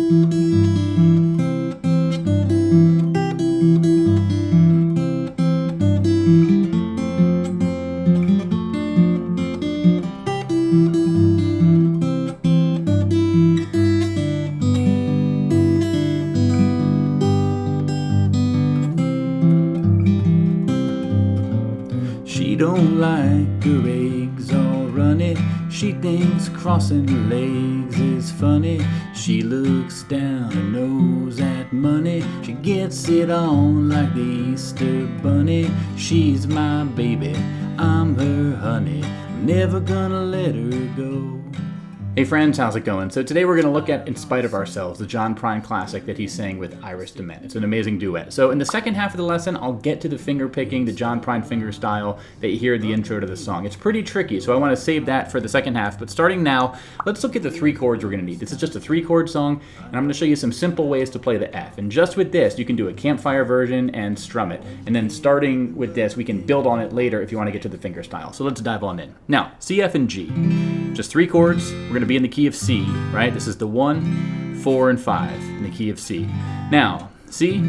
She don't like her eggs all runny. She thinks crossing her legs is funny. She looks down her nose at money. She gets it on like the Easter bunny. She's my baby, I'm her honey. I'm never gonna let her go. Hey friends, how's it going? So today we're going to look at In Spite of Ourselves, the John Prine classic that he sang with Iris DeMent. It's an amazing duet. So in the second half of the lesson, I'll get to the finger picking, the John Prine fingerstyle that you hear in the intro to the song. It's pretty tricky, so I want to save that for the second half. But starting now, let's look at the 3 chords we're going to need. This is just a 3-chord song, and I'm going to show you some simple ways to play the F. And just with this, you can do a campfire version and strum it. And then starting with this, we can build on it later if you want to get to the fingerstyle. So let's dive on in. Now, C, F, and G. Just 3 chords. We're going to be in the key of C, right? This is the 1, 4, and 5 in the key of C. Now, C,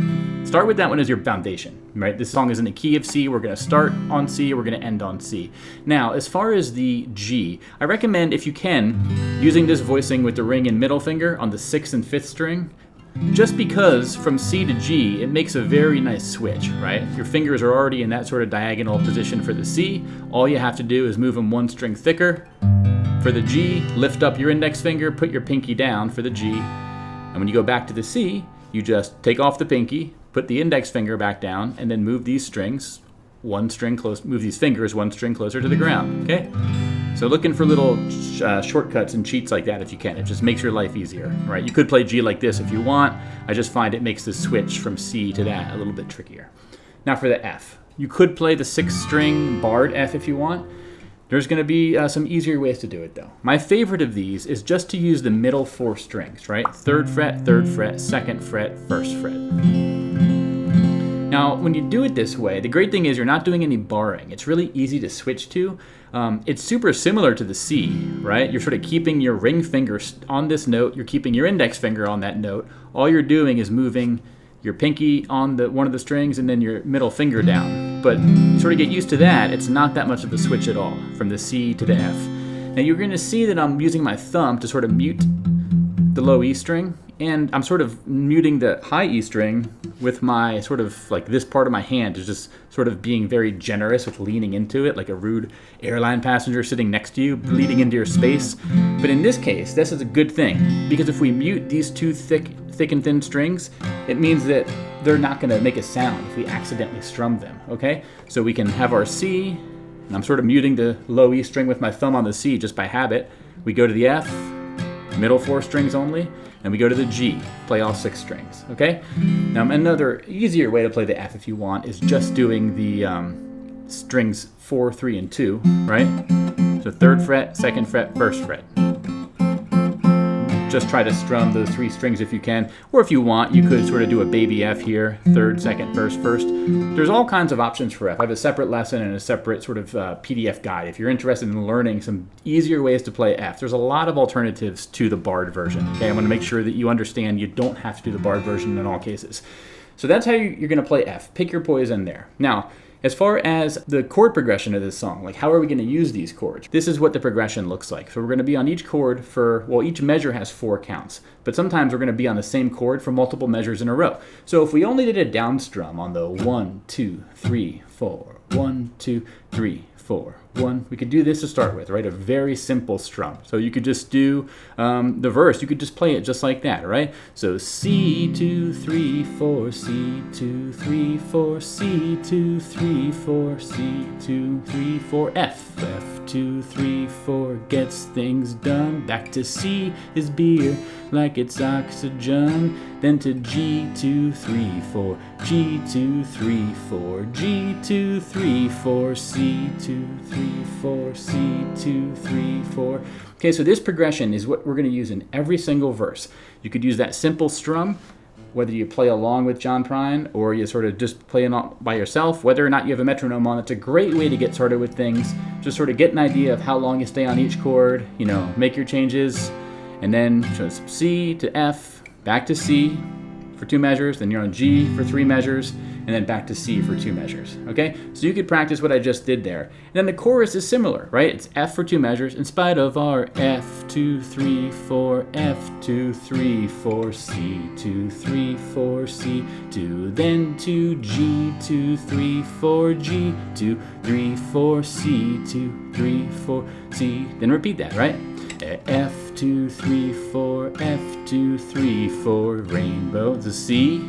start with that one as your foundation, right? This song is in the key of C. We're going to start on C. We're going to end on C. Now, as far as the G, I recommend, if you can, using this voicing with the ring and middle finger on the 6th and 5th string, just because from C to G, it makes a very nice switch, right? Your fingers are already in that sort of diagonal position for the C. All you have to do is move them 1 string thicker. For the G, lift up your index finger, put your pinky down for the G. And when you go back to the C, you just take off the pinky, put the index finger back down, and then move these strings 1 string close, move these fingers 1 string closer to the ground, okay? So looking for little shortcuts and cheats like that if you can. It just makes your life easier, right? You could play G like this if you want. I just find it makes the switch from C to that a little bit trickier. Now for the F. You could play the 6th string barred F if you want. There's going to be some easier ways to do it though. My favorite of these is just to use the middle 4 strings, right? 3rd fret, 3rd fret, 2nd fret, 1st fret. Now, when you do it this way, the great thing is you're not doing any barring. It's really easy to switch to. It's super similar to the C, right? You're sort of keeping your ring finger on this note. You're keeping your index finger on that note. All you're doing is moving your pinky on one of the strings and then your middle finger down. But you sort of get used to that. It's not that much of a switch at all from the C to the F. Now you're going to see that I'm using my thumb to sort of mute the low E string, and I'm sort of muting the high E string with my sort of like this part of my hand is just sort of being very generous with leaning into it like a rude airline passenger sitting next to you, bleeding into your space. But in this case, this is a good thing because if we mute these 2 thick and thin strings, it means that they're not going to make a sound if we accidentally strum them, okay? So we can have our C, and I'm sort of muting the low E string with my thumb on the C just by habit. We go to the F, middle 4 strings only, and we go to the G, play all 6 strings, okay? Now another easier way to play the F if you want is just doing the strings 4, 3, and 2, right? So 3rd fret, 2nd fret, 1st fret. Just try to strum those 3 strings if you can, or if you want, you could sort of do a baby F here, 3rd, 2nd, 1st, 1st. There's all kinds of options for F. I have a separate lesson and a separate sort of PDF guide if you're interested in learning some easier ways to play F. There's a lot of alternatives to the barred version, okay? I want to make sure that you understand you don't have to do the barred version in all cases. So that's how you're going to play F. Pick your poison there. Now, as far as the chord progression of this song, like how are we going to use these chords? This is what the progression looks like. So we're going to be on each chord for, well, each measure has 4 counts, but sometimes we're going to be on the same chord for multiple measures in a row. So if we only did a down strum on the 1, 2, 3, 4, 1, 2, 3, 4, 1, we could do this to start with, right? A very simple strum. So you could just do the verse. You could just play it just like that, right? So C, 2, 3, 4, C, 2, 3, 4, C, 2, 3, 4, C, 2, 3, 4, F, F, 2, 3, 4, gets things done. Back to C is beer, like it's oxygen. Then to G, 2, 3, 4, G, 2, 3, 4, G, 2, 3, 4, C, 2, 3, 4, C, 2, 3, 4. Okay, so this progression is what we're going to use in every single verse. You could use that simple strum, whether you play along with John Prine or you sort of just play it by yourself, whether or not you have a metronome on. It's a great way to get started with things. Just sort of get an idea of how long you stay on each chord, you know, make your changes, and then just C to F, back to C for 2 measures, then you're on G for 3 measures, and then back to C for 2 measures, okay? So you could practice what I just did there. And then the chorus is similar, right? It's F for 2 measures, in spite of our F, 2, 3, 4, F, 2, 3, 4, C, 2, 3, 4, C, 2, then to G, 2, 3, 4, G, 2, 3, 4, C, 2, 3, 4, C, then repeat that, right? F, 2, 3, 4, F, 2, 3, 4, rainbow, it's a C.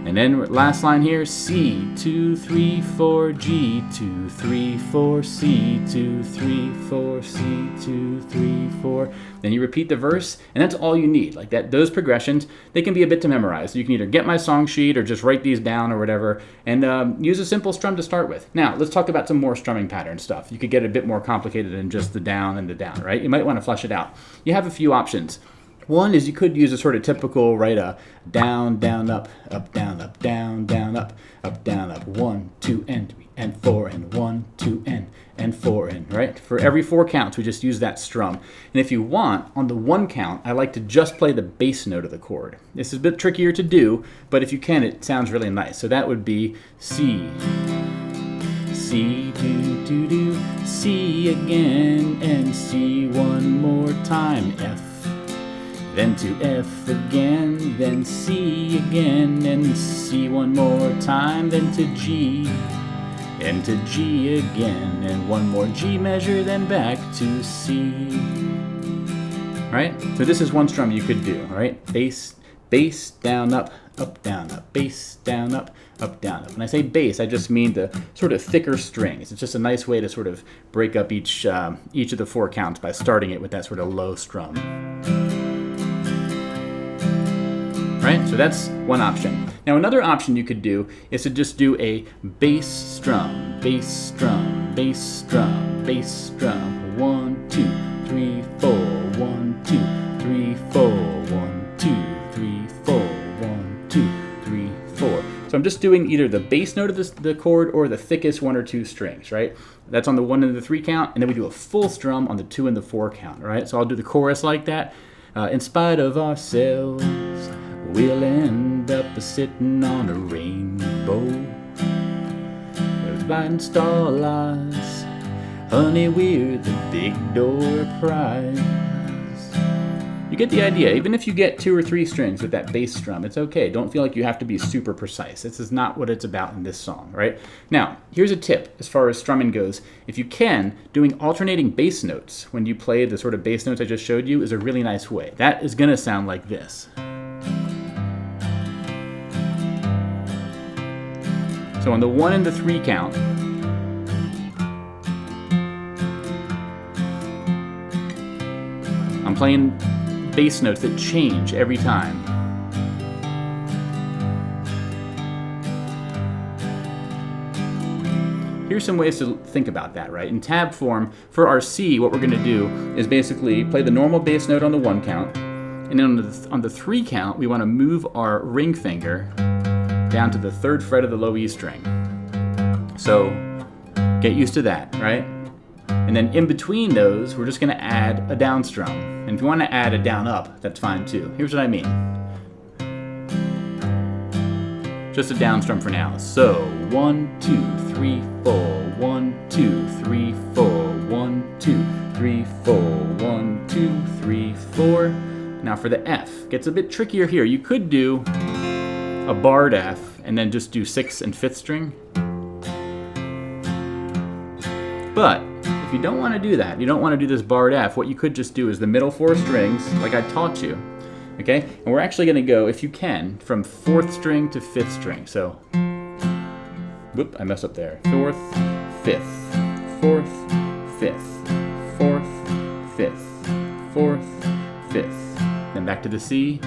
And then last line here, C, 2, 3, 4, G, 2, 3, 4, C, 2, 3, 4, C, 2, 3, 4. Then you repeat the verse, and that's all you need. Like that, those progressions, they can be a bit to memorize. You can either get my song sheet or just write these down or whatever, and use a simple strum to start with. Now, let's talk about some more strumming pattern stuff. You could get a bit more complicated than just the down and the down, right? You might want to flesh it out. You have a few options. One is you could use a sort of typical, right, down, down, up, down, down, down, up, 1, 2, and 4, and 1, 2, and 4, and, right? For every 4 counts, we just use that strum. And if you want, on the 1 count, I like to just play the bass note of the chord. This is a bit trickier to do, but if you can, it sounds really nice. So that would be C, C, do, do, do, C again, and C one more time, F. Then to F again, then C again, and C one more time, then to G, and to G again, and one more G measure, then back to C. Right? So this is one strum you could do, right? Bass, bass, down, up, bass, down, up, down, up. When I say bass, I just mean the sort of thicker strings. It's just a nice way to sort of break up each of the 4 counts by starting it with that sort of low strum. Right? So that's one option. Now another option you could do is to just do a bass strum, bass strum, bass strum, bass strum. 1, 2, 3, 4, 1, 2, 3, 4, 1, 2, 3, 4, 1, 2, 3, 4. So I'm just doing either the bass note of the chord or the thickest 1 or 2 strings, right? That's on the 1 and the 3 count, and then we do a full strum on the 2 and the 4 count, right? So I'll do the chorus like that. In spite of ourselves, we'll end up sitting on a rainbow. There's light and starlights, honey, we're the big door prize. You get the idea. Even if you get 2 or 3 strings with that bass strum, it's okay. Don't feel like you have to be super precise. This is not what it's about in this song, right? Now, here's a tip as far as strumming goes. If you can, doing alternating bass notes when you play the sort of bass notes I just showed you is a really nice way. That is going to sound like this. So on the 1 and the 3 count, I'm playing bass notes that change every time. Here's some ways to think about that, right? In tab form, for our C, what we're going to do is basically play the normal bass note on the 1 count, and then on the 3 count, we want to move our ring finger down to the 3rd fret of the low E string. So get used to that, right? And then in between those, we're just going to add a down strum. And if you want to add a down up, that's fine too. Here's what I mean. Just a down strum for now. So 1, 2, 3, 4, 1, 2, 3, 4, 1, 2, 3, 4, 1, 2, 3, 4. Now for the F, gets a bit trickier here. You could do a barred F and then just do 6th and 5th string. But if you don't want to do that, you don't want to do this barred F, what you could just do is the middle 4 strings, like I taught you, okay? And we're actually going to go, if you can, from 4th string to 5th string. So, whoop, I messed up there. 4th, 5th, 4th, 5th, 4th, 5th, 4th, 5th. Then back to the C.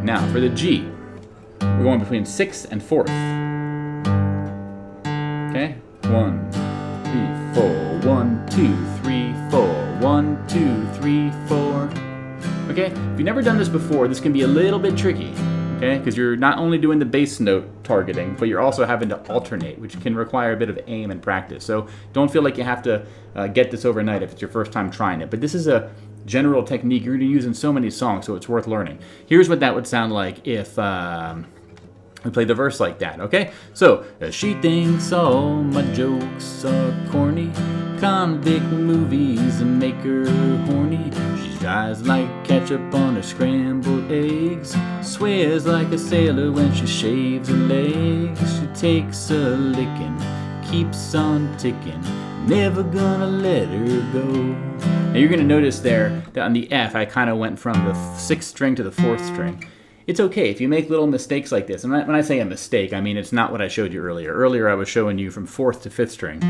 Now for the G, we're going between 6th and 4th. Okay? 1, 3, 4, 1, 2, 3, 4, 1, 2, 3, 4. Okay? If you've never done this before, this can be a little bit tricky, okay? Because you're not only doing the bass note targeting, but you're also having to alternate, which can require a bit of aim and practice. So don't feel like you have to get this overnight if it's your first time trying it. But this is a general technique you're going to use in so many songs, so it's worth learning. Here's what that would sound like if we play the verse like that, okay? So, she thinks all my jokes are corny. Convict movies make her horny. She dries like ketchup on her scrambled eggs. Swears like a sailor when she shaves her legs. She takes a licking, keeps on ticking. Never gonna let her go. Now you're gonna notice there that on the F, I kind of went from the 6th string to the 4th string. It's okay if you make little mistakes like this. And when I say a mistake, I mean it's not what I showed you earlier. Earlier I was showing you from 4th to 5th string.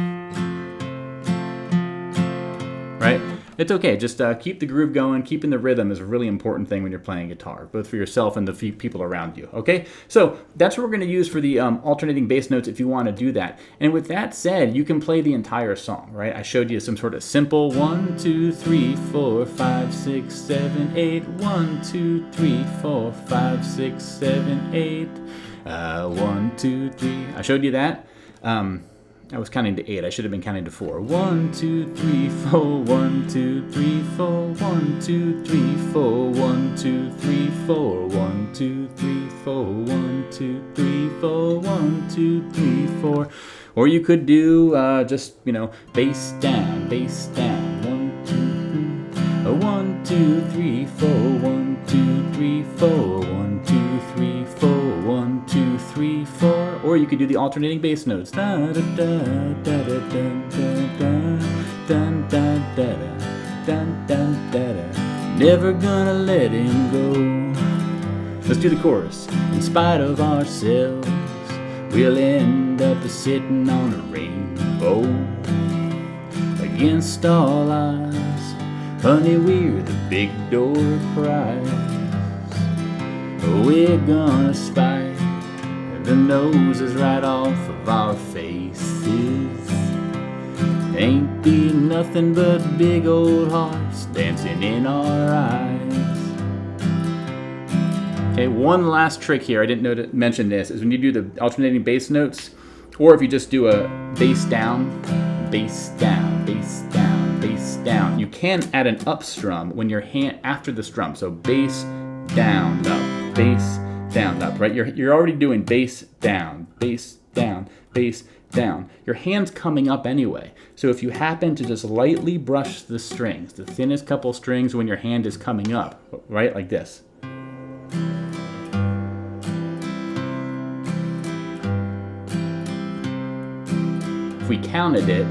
Right? It's okay. Just keep the groove going. Keeping the rhythm is a really important thing when you're playing guitar, both for yourself and the people around you. Okay? So that's what we're going to use for the alternating bass notes if you want to do that. And with that said, you can play the entire song, right? I showed you some sort of simple 1, 2, 3, 4, 5, 6, 7, 8. 1, 2, 3, 4, 5, 6, 7, 8. 1, 2, 3. I showed you that. I was counting to 8. I should have been counting to 4. 1, 2, 3, 4. 1, 2, 3, 4. 1, 2, 3, 4. 1, 2, 3, 4. 1, 2, 3, 4. 1, 2, 3, 4. 1, 2, 3, 4. Or you could do just, bass down, bass down. 1, 2, 3, 4. 1, 2, 3, 4. 1, 2, 3, 4. 1, 2, 3, 4. Or you could do the alternating bass notes. Da da da da da da da da da da. Never gonna let him go. Let's do the chorus. In spite of ourselves, we'll end up sitting on a rainbow. Against all odds, honey, we're the big door prize. We're gonna spike the noses right off of our faces. Ain't be nothing but big old hearts dancing in our eyes. Okay, one last trick here, I didn't mention this, is when you do the alternating bass notes, or if you just do a bass down, bass down, bass down, bass down, you can add an up strum when your hand after the strum. So bass down, up, bass down, up, right? You're already doing bass down, bass down, bass down. Your hand's coming up anyway. So if you happen to just lightly brush the strings, the thinnest couple strings when your hand is coming up, right? Like this. If we counted it,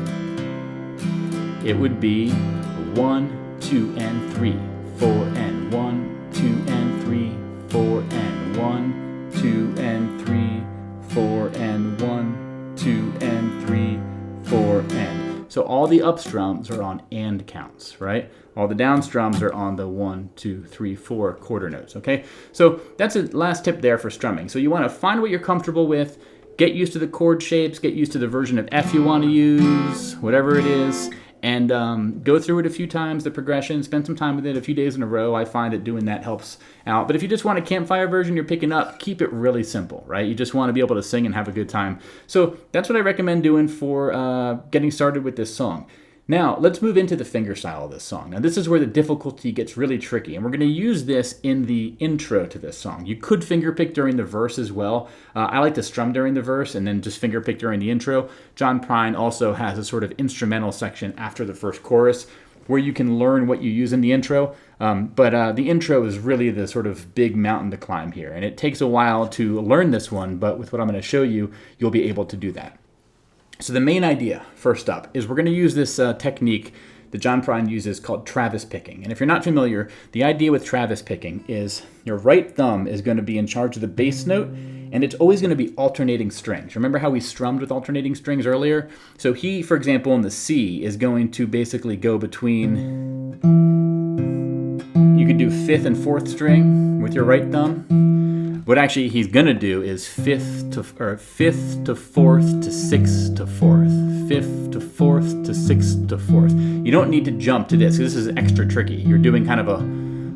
it would be 1, 2, and 3, 4, and 1, 2, and 3, 4, and 1, 2, and 3, 4, and 1, 2, and 3, 4, and. So all the up strums are on and counts, right? All the down strums are on the 1, 2, 3, 4 quarter notes, okay? So that's a last tip there for strumming. So you want to find what you're comfortable with, get used to the chord shapes, get used to the version of F you want to use, whatever it is, and go through it a few times, the progression, spend some time with it a few days in a row. I find that doing that helps out. But if you just want a campfire version you're picking up, keep it really simple, right? You just want to be able to sing and have a good time. So that's what I recommend doing for getting started with this song. Now, let's move into the fingerstyle of this song. Now, this is where the difficulty gets really tricky, and we're going to use this in the intro to this song. You could fingerpick during the verse as well. I like to strum during the verse and then just fingerpick during the intro. John Prine also has a sort of instrumental section after the first chorus where you can learn what you use in the intro. But the intro is really the sort of big mountain to climb here, and it takes a while to learn this one, but with what I'm going to show you, you'll be able to do that. So the main idea, first up, is we're going to use this technique that John Prine uses called Travis picking. And if you're not familiar, the idea with Travis picking is your right thumb is going to be in charge of the bass note, and it's always going to be alternating strings. Remember how we strummed with alternating strings earlier? So he, for example, in the C, is going to basically go between, you could do 5th and 4th string with your right thumb. What actually he's gonna do is 5th to 4th to 6th to 4th, 5th to 4th to 6th to 4th. You don't need to jump to this because this is extra tricky. You're doing kind of a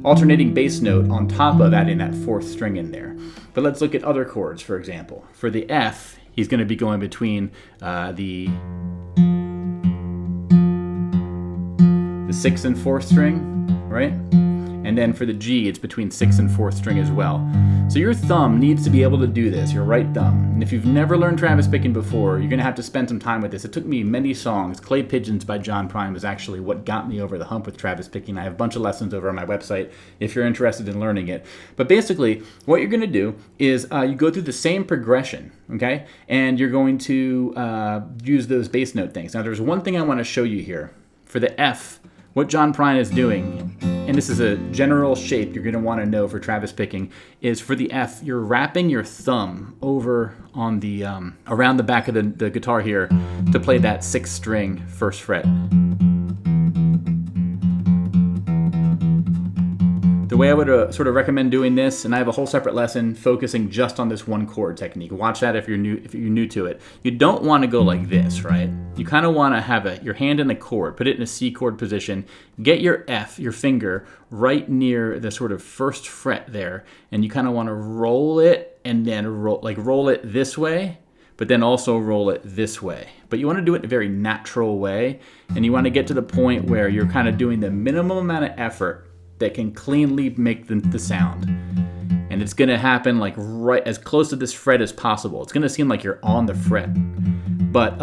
alternating bass note on top of adding that 4th string in there. But let's look at other chords, for example. For the F, he's going to be going between the 6th and 4th string. right? And then for the G, it's between 6th and 4th string as well. So your thumb needs to be able to do this, your right thumb. And if you've never learned Travis picking before, you're gonna have to spend some time with this. It took me many songs. Clay Pigeons by John Prine was actually what got me over the hump with Travis picking. I have a bunch of lessons over on my website if you're interested in learning it. But basically, what you're gonna do is you go through the same progression, okay? And you're going to use those bass note things. Now there's one thing I wanna show you here. For the F, what John Prine is doing, and this is a general shape you're gonna wanna know for Travis picking, is for the F, you're wrapping your thumb over on the, around the back of the guitar here to play that 6th string 1st fret. The way I would sort of recommend doing this, and I have a whole separate lesson focusing just on this one chord technique. Watch that if you're new to it. You don't want to go like this, right? You kind of want to have your hand in the chord, put it in a C chord position, get your F, your finger, right near the sort of 1st fret there, and you kind of want to roll it and then roll it this way, but then also roll it this way. But you want to do it in a very natural way, and you want to get to the point where you're kind of doing the minimum amount of effort that can cleanly make the sound. And it's gonna happen like right as close to this fret as possible. It's gonna seem like you're on the fret. But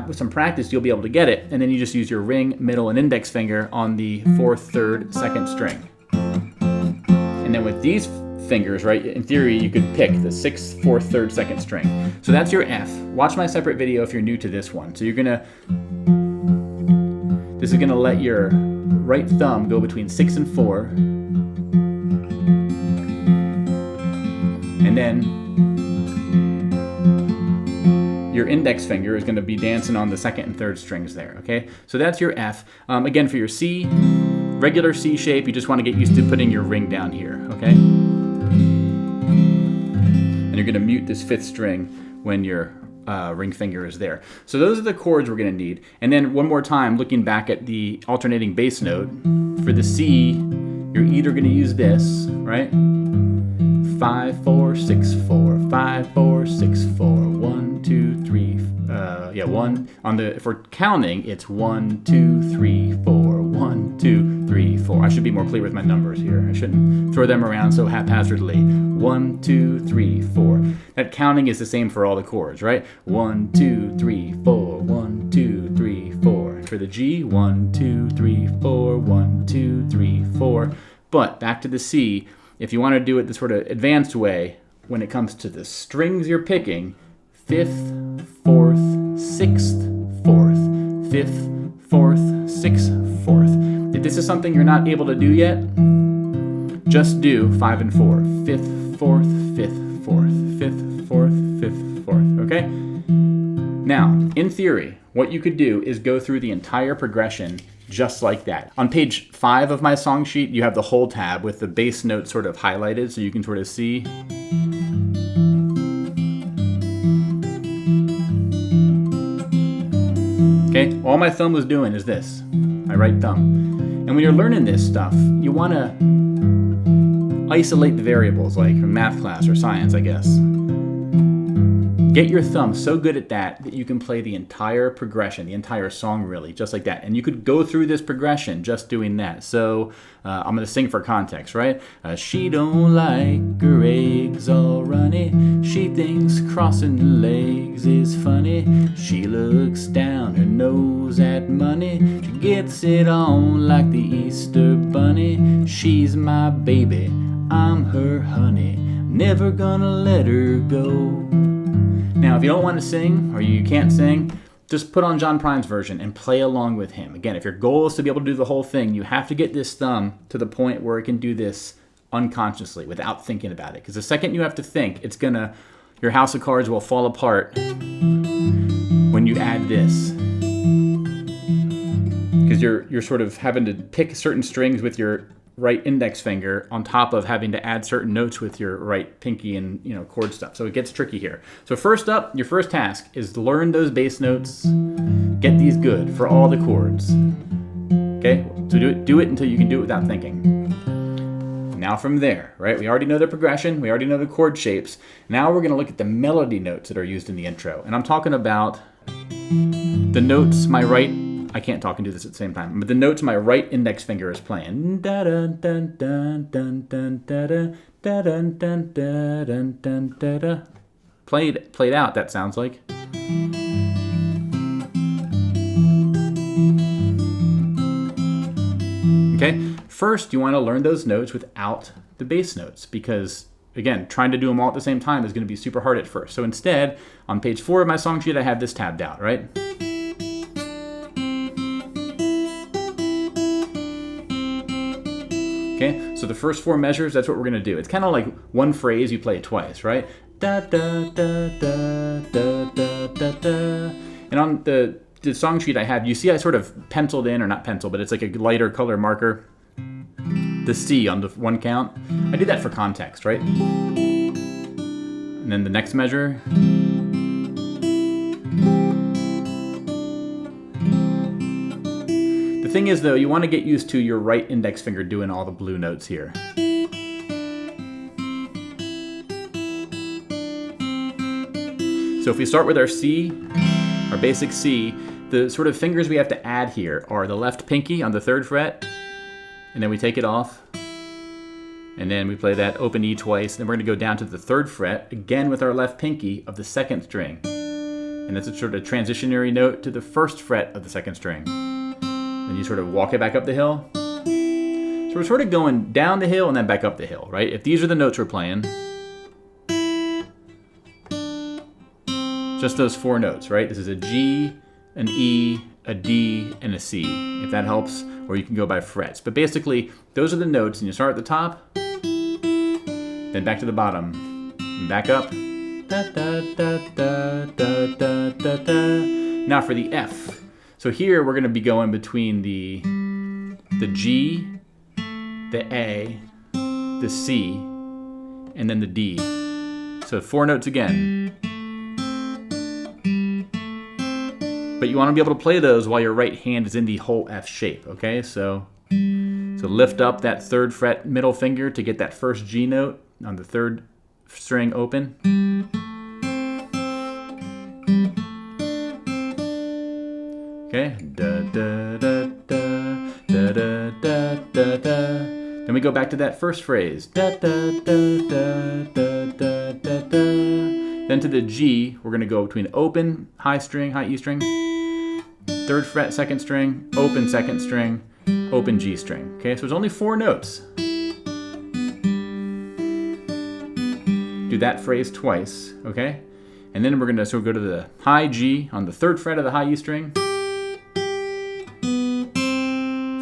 with some practice, you'll be able to get it, and then you just use your ring, middle, and index finger on the 4th, 3rd, 2nd string. And then with these fingers, right, in theory, you could pick the 6th, 4th, 3rd, 2nd string. So that's your F. Watch my separate video if you're new to this one. So this is gonna let your right thumb go between 6 and 4, and then your index finger is going to be dancing on the 2nd and 3rd strings there, okay? So that's your F. Again, for your C, regular C shape, you just want to get used to putting your ring down here, okay? And you're going to mute this 5th string when your ring finger is there. So those are the chords we're going to need. And then one more time, looking back at the alternating bass note, for the C, you're either going to use this, right? 5, 4, 6, 4, 5, 4, 6, 4, 1, 2, 3, one. For counting, it's 1, 2, 3, 4, 1, 2, 3, 4. I should be more clear with my numbers here. I shouldn't throw them around so haphazardly. 1, 2, 3, 4. That counting is the same for all the chords, right? 1, 2, 3, 4, 1, 2, 3, 4. For the G, 1, 2, 3, 4, 1, 2, 3, 4. But back to the C, if you want to do it the sort of advanced way, when it comes to the strings you're picking, 5th, 4th, 6th, 4th, 5th, 4th, 6th, 4th. If this is something you're not able to do yet, just do 5 and 4. 5th, 4th, 5th, 4th, 5th, 4th, 5th, 4th, okay? Now, in theory, what you could do is go through the entire progression just like that. On page 5 of my song sheet, you have the whole tab with the bass note sort of highlighted so you can sort of see. Okay, all my thumb was doing is this, my right thumb. And when you're learning this stuff, you want to isolate the variables, like math class or science, I guess. Get your thumb so good at that you can play the entire progression, the entire song really, just like that. And you could go through this progression just doing that. So I'm gonna sing for context, right? She don't like her eggs all runny. She thinks crossing her legs is funny. She looks down her nose at money. She gets it on like the Easter bunny. She's my baby, I'm her honey. Never gonna let her go. Now, if you don't want to sing or you can't sing, just put on John Prine's version and play along with him. Again, if your goal is to be able to do the whole thing, you have to get this thumb to the point where it can do this unconsciously without thinking about it. Because the second you have to think, your house of cards will fall apart when you add this. Because you're sort of having to pick certain strings with your right index finger on top of having to add certain notes with your right pinky and chord stuff. So it gets tricky here. So first up, your first task is to learn those bass notes, get these good for all the chords. Okay? So do it until you can do it without thinking. Now from there, right? We already know the progression, we already know the chord shapes. Now we're gonna look at the melody notes that are used in the intro. And I'm talking about the notes my right I can't talk and do this at the same time. But the notes my right index finger is playing. Da dun dun dun dun dun da da da dun dun da dun dun da da. Played out, that sounds like. Okay, first you want to learn those notes without the bass notes because, again, trying to do them all at the same time is going to be super hard at first. So instead, on page 4 of my song sheet, I have this tabbed out, right? Okay, so the first 4 measures, that's what we're going to do. It's kind of like one phrase, you play it twice, right? Da da da da da da da da. And on the song sheet I have, you see I sort of penciled in, or not pencil, but it's like a lighter color marker, the C on the 1 count. I did that for context, right? And then the next measure. The thing is, though, you want to get used to your right index finger doing all the blue notes here. So if we start with our C, our basic C, the sort of fingers we have to add here are the left pinky on the 3rd fret, and then we take it off, and then we play that open E twice, then we're going to go down to the 3rd fret, again with our left pinky of the 2nd string. And that's a sort of transitionary note to the 1st fret of the 2nd string. Then you sort of walk it back up the hill. So we're sort of going down the hill and then back up the hill, right? If these are the notes we're playing, just those 4 notes, right? This is a G, an E, a D, and a C, if that helps, or you can go by frets. But basically, those are the notes, and you start at the top, then back to the bottom, and back up. Da, da, da, da, da, da, da, da. Now for the F. So here we're going to be going between the G, the A, the C, and then the D. So 4 notes again. But you want to be able to play those while your right hand is in the whole F shape, okay? So lift up that 3rd fret middle finger to get that first G note on the 3rd string open. Okay, da da da da da da da da da. Then we go back to that first phrase. Da da da da da da da da. Then to the G, we're gonna go between open, high string, high E string, 3rd fret, 2nd string, open 2nd string, open G string. Okay, so there's only 4 notes. Do that phrase twice, okay? And then we're gonna go to the high G on the 3rd fret of the high E string.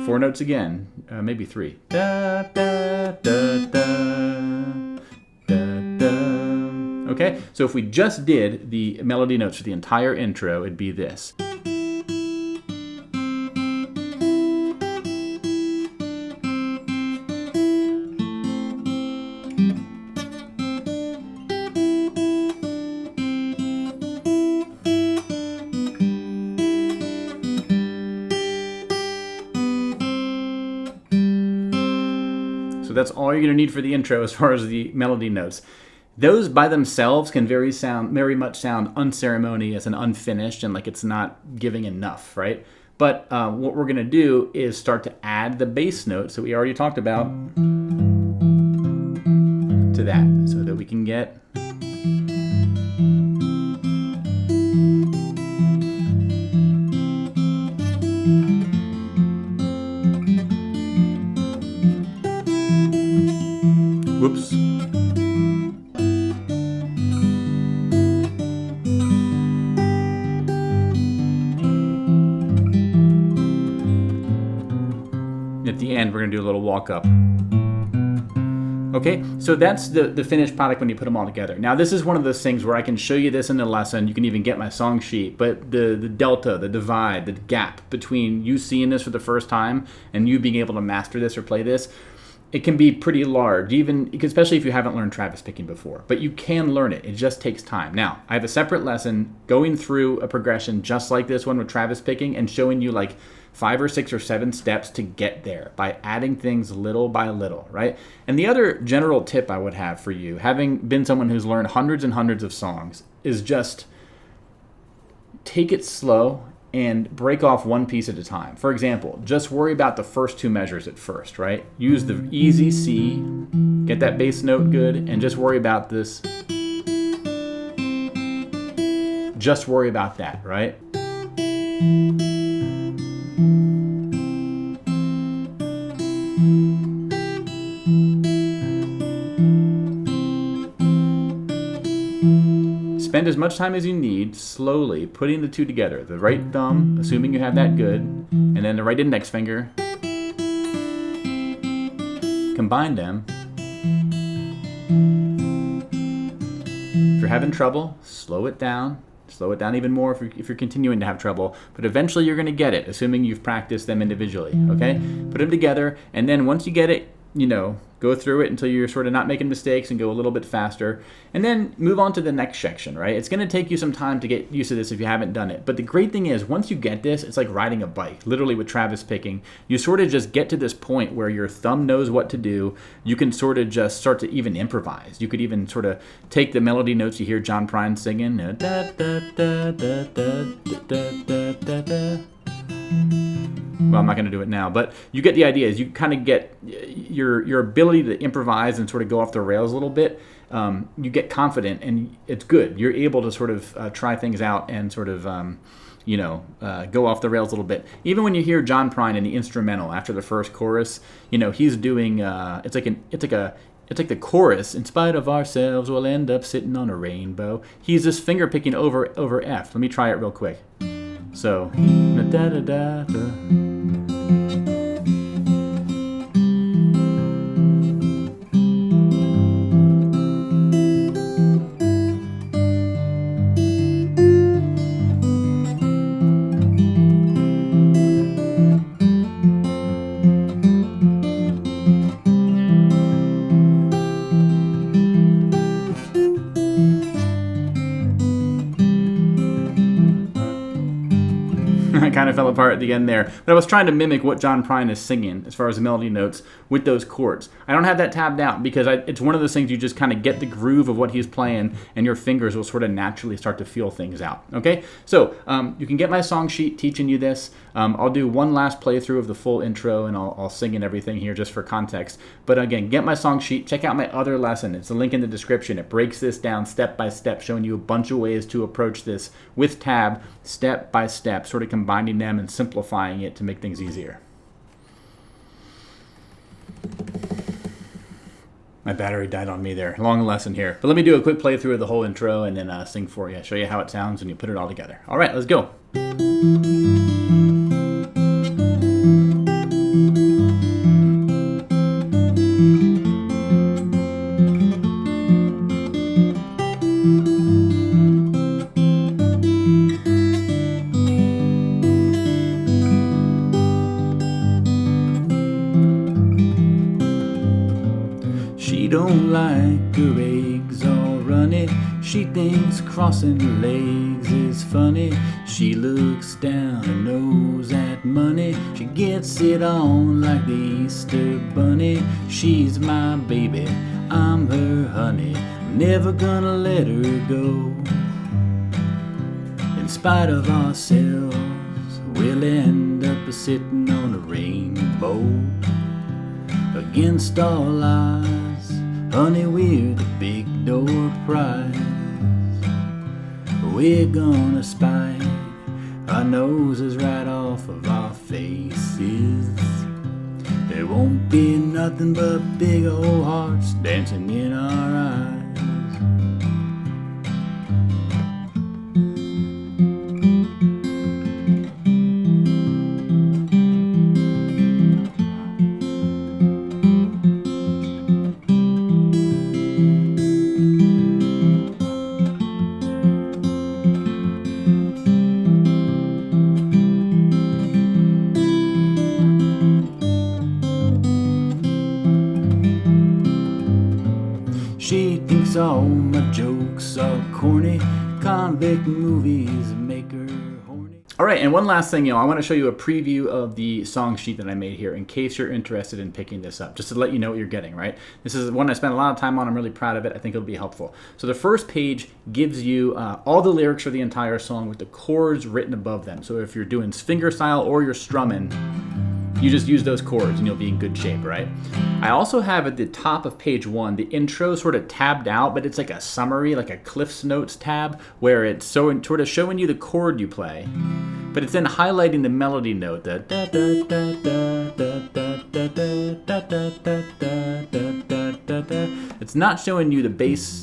4 notes again, maybe 3. Da, da, da, da, da, da. Okay, so if we just did the melody notes for the entire intro, it'd be this. So that's all you're going to need for the intro as far as the melody notes. Those by themselves can very much sound unceremonious and unfinished and like it's not giving enough, right? But what we're going to do is start to add the bass notes that we already talked about to that so that we can get whoops. At the end, we're going to do a little walk up. Okay, so that's the finished product when you put them all together. Now, this is one of those things where I can show you this in the lesson. You can even get my song sheet, but the delta, the divide, the gap between you seeing this for the first time and you being able to master this or play this, it can be pretty large, even especially if you haven't learned Travis picking before. But you can learn it. It just takes time. Now, I have a separate lesson going through a progression just like this one with Travis picking and showing you like 5 or 6 or 7 steps to get there by adding things little by little, right? And the other general tip I would have for you, having been someone who's learned hundreds and hundreds of songs, is just take it slow and break off one piece at a time. For example, just worry about the first two measures at first, right? Use the easy C, get that bass note good, and just worry about this. Just worry about that, right? Spend as much time as you need slowly putting the two together. The right thumb, assuming you have that good, and then the right index finger. Combine them. If you're having trouble, slow it down. Slow it down even more if you're continuing to have trouble. But eventually you're going to get it, assuming you've practiced them individually. Okay? Put them together, and then once you get it, go through it until you're sort of not making mistakes and go a little bit faster. And then move on to the next section, right? It's going to take you some time to get used to this if you haven't done it. But the great thing is, once you get this, it's like riding a bike, literally with Travis picking. You sort of just get to this point where your thumb knows what to do. You can sort of just start to even improvise. You could even sort of take the melody notes you hear John Prine singing. Da, da, da, da, da, da, da, da. Well, I'm not going to do it now, but you get the idea. Is you kind of get your ability to improvise and sort of go off the rails a little bit. You get confident, and it's good. You're able to sort of try things out and sort of go off the rails a little bit. Even when you hear John Prine in the instrumental after the first chorus, he's doing it's like the chorus. In spite of ourselves, we'll end up sitting on a rainbow. He's just finger picking over F. Let me try it real quick. So, da da da da. I kind of fell apart at the end there. But I was trying to mimic what John Prine is singing as far as the melody notes with those chords. I don't have that tabbed out because it's one of those things you just kind of get the groove of what he's playing and your fingers will sort of naturally start to feel things out. Okay? So you can get my song sheet teaching you this. I'll do one last playthrough of the full intro and I'll sing and everything here just for context. But again, get my song sheet. Check out my other lesson. It's a link in the description. It breaks this down step by step, showing you a bunch of ways to approach this with tab, step by step, sort of combining them and simplifying it to make things easier. My battery died on me there. Long lesson here. But let me do a quick playthrough of the whole intro and then sing for you. Show you how it sounds when you put it all together. All right, let's go. She don't like her eggs all runny. She thinks crossing her legs is funny. She looks down her nose at money. She gets it on like the Easter bunny. She's my baby, I'm her honey. I'm never gonna let her go. In spite of ourselves, we'll end up sitting on a rainbow. Against all odds, honey, we're the big door prize. We're gonna spike our noses right off of our faces. There won't be nothing but big old hearts dancing in our eyes. She thinks all my jokes are corny. Convict movies make her horny. All right, and one last thing, I want to show you a preview of the song sheet that I made here in case you're interested in picking this up, just to let you know what you're getting, right? This is one I spent a lot of time on. I'm really proud of it. I think it'll be helpful. So the first page gives you all the lyrics for the entire song with the chords written above them. So if you're doing fingerstyle or you're strumming, you just use those chords and you'll be in good shape, right? I also have at the top of page 1 the intro sort of tabbed out, but it's like a summary, like a Cliff's Notes tab, where it's sort of showing you the chord you play, but it's then highlighting the melody note. It's not showing you the bass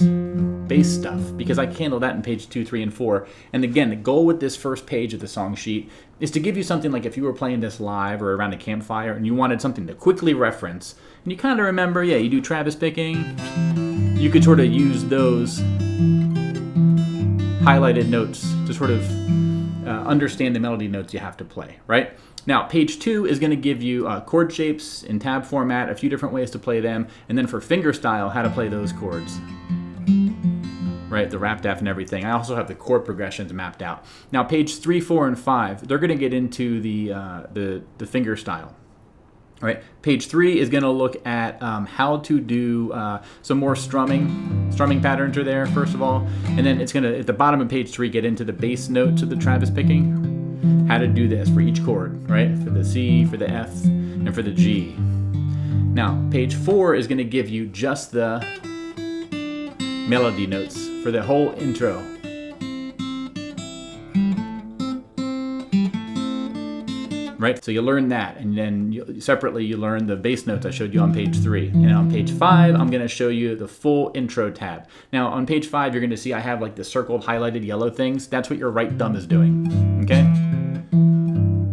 stuff because I can handle that in page 2, 3, and 4. And again, the goal with this first page of the song sheet is to give you something like if you were playing this live or around a campfire and you wanted something to quickly reference, and you kind of remember, yeah, you do Travis picking, you could sort of use those highlighted notes to sort of understand the melody notes you have to play, right? Now, page 2 is going to give you chord shapes in tab format, a few different ways to play them, and then for fingerstyle, how to play those chords. Right, the rap def and everything. I also have the chord progressions mapped out. Now, page 3, 4, and 5, they're going to get into the fingerstyle. Right, page 3 is going to look at how to do some more strumming. Strumming patterns are there, first of all, and then it's going to, at the bottom of page 3, get into the bass notes of the Travis picking. How to do this for each chord, right? For the C, for the F, and for the G. Now, page 4 is going to give you just the melody notes for the whole intro. Right, so you learn that, and then separately you learn the bass notes I showed you on page 3. And on page 5, I'm going to show you the full intro tab. Now on page 5, you're going to see I have like the circled, highlighted yellow things. That's what your right thumb is doing, okay?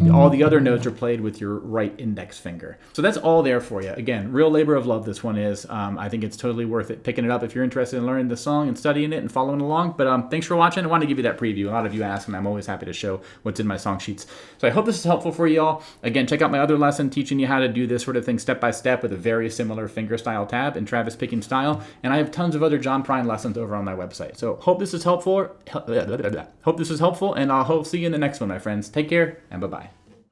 All the other notes are played with your right index finger. So that's all there for you. Again, real labor of love this one is. I think it's totally worth it picking it up if you're interested in learning the song and studying it and following along. But thanks for watching. I wanted to give you that preview. A lot of you ask, and I'm always happy to show what's in my song sheets. So I hope this is helpful for you all. Again, check out my other lesson teaching you how to do this sort of thing step by step with a very similar fingerstyle tab and Travis picking style. And I have tons of other John Prine lessons over on my website. So hope this is helpful. And I'll see you in the next one, my friends. Take care and bye-bye.